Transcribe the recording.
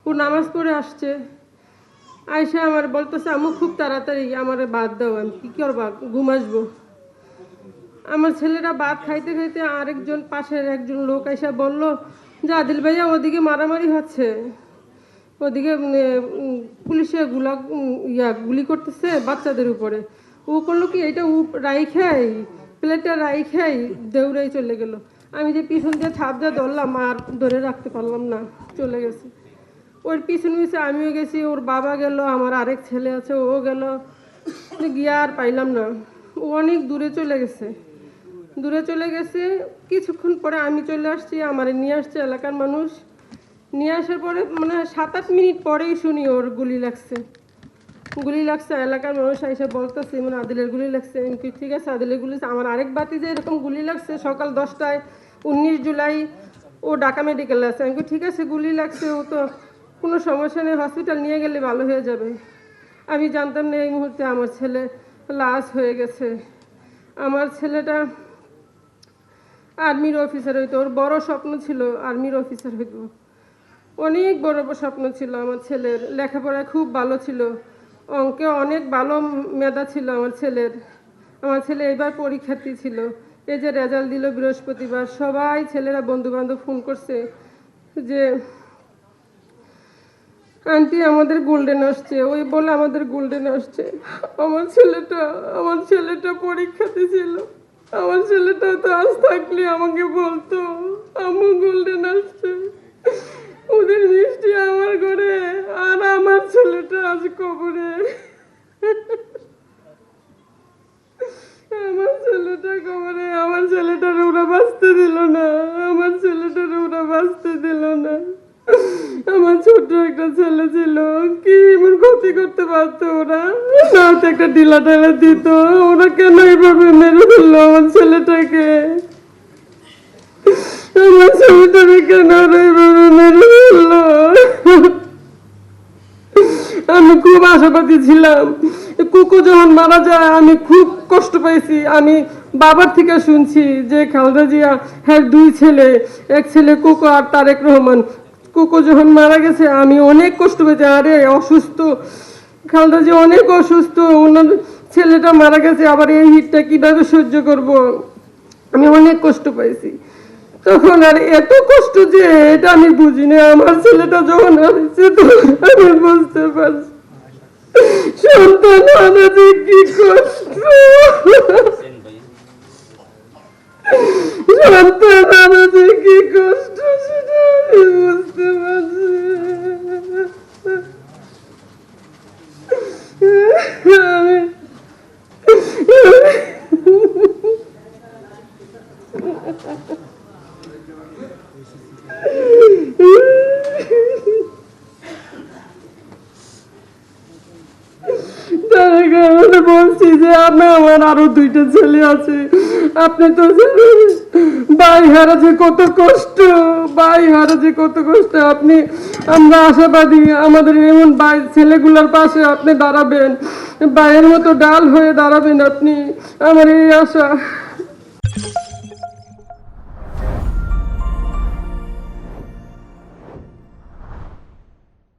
ও নামাজ পড়ে আসছে, আয়সা আমার বলতেছে আম্মু খুব তাড়াতাড়ি আমার বাদ দাও, আমি কী করবা, ঘুম আসবো। আমার ছেলেরা ভাত খাইতে খাইতে আরেকজন পাশের একজন লোক এসে বলল যে আদিল ভাইয়া ওদিকে মারামারি হচ্ছে, ওদিকে পুলিশে গুলি করতেছে বাচ্চাদের উপরে। ও করলো কি, এটা রাইখাই প্লেটটা রাইখাই দৌড়াই চলে গেল। আমি যে পিছন দিয়ে ছাপ দিয়ে ধরলাম আর ধরে রাখতে পারলাম না, চলে গেছে। ওর পিছনে পিছনে আমিও গেছি, ওর বাবা গেল, আমার আরেক ছেলে আছে ও গেল, গিয়ে আর পাইলাম না। ও অনেক দূরে চলে গেছে। কিছুক্ষণ পরে আমি চলে আসছি, আমার নিয়ে আসছে এলাকার মানুষ। নিয়ে আসার পরে মানে 7-8 মিনিট পরেই শুনি ওর গুলি লাগছে। এলাকার মানুষ এসে বলতেছে মানে আদিলের গুলি লাগছে। ঠিক আছে, আদিলের গুলি। আমার আরেক বাতিজে এরকম গুলি লাগছে সকাল 10টায়, 19 জুলাই, ও ঢাকা মেডিকেলে আছে। আমি ঠিক আছে, গুলি লাগছে, ও তো কোনো সমস্যা নেই, হসপিটাল নিয়ে গেলে ভালো হয়ে যাবে। আমি জানতাম না এই মুহূর্তে আমার ছেলে লাশ হয়ে গেছে। আমার ছেলেটা আর্মির অফিসার হইতো, ওর বড় স্বপ্ন ছিল আর্মির অফিসার হইতো, অনেক বড় স্বপ্ন ছিল আমার ছেলের। লেখাপড়ায় খুব ভালো ছিল, অঙ্কে অনেক ভালো মেধা ছিল আমার ছেলের। আমার ছেলে এবার পরীক্ষার্থী ছিল। এই যে রেজাল্ট দিল বৃহস্পতিবার, সবাই ছেলেরা বন্ধুবান্ধব ফোন করছে যে আন্টি আমাদের গোল্ডেন আসছে, ওই বলে আমাদের গোল্ডেন আসছে। আমার ছেলেটা পরীক্ষাতে ছিল। আমার ছেলেটা তো আজ থাকলে আমাকে বলতো আম্মু গোল্ডেন আসছে, ওদের মিষ্টি আমার ঘরে, আর আমার ছেলেটা আজ কবরে। আমার ছেলেটা কবরে, আমার ছেলেটার ওরা বাঁচতে দিল না, আমার ছোট্ট একটা ছেলে ছিল, কি এমন ক্ষতি করতে পারতো ওরা, না একটা ঢিলা ঢালা দিত। ওরা কেন এইভাবে মেরে ফেললো আমার ছেলেটাকে, কেন এইভাবে মেরে ফেললো। আমি খুব আশাবাদী ছিলাম। কুকু যখন মারা যায় আমি খুব কষ্ট পাইছি। আমি বাবার থেকে শুনছি যে খালেদা জিয়া হ্যাঁ 2 ছেলে, এক ছেলে কুকু আর তারেক রহমান। কুকু যখন মারা গেছে আমি অনেক কষ্ট পেয়েছি, আরে অসুস্থ খালেদা জিয়া, অনেক অসুস্থ, ওনার ছেলেটা মারা গেছে, আবার এই হিটটা কিভাবে সহ্য করব, আমি অনেক কষ্ট পাইছি। তখন আর এত কষ্ট যে এটা আমি বুঝিনি, আমার ছেলেটা যখন আসছে আমি বুঝতে পারছি সন্তান হারা যে কি কষ্ট, সন্তান হারা যে কি কষ্ট সেটা আমি বুঝতে পারছি। বলছি যে আমার আরো 2টা ছেলে আছে, আপনি তো ভাই হারাছে কত কষ্ট, আপনি, আমরা আশাবাদী আমাদের এমন ভাই ছেলেগুলোর পাশে আপনি দাঁড়াবেন, ভাইয়ের মতো ডাল হয়ে দাঁড়াবেন আপনি, আমার এই আশা।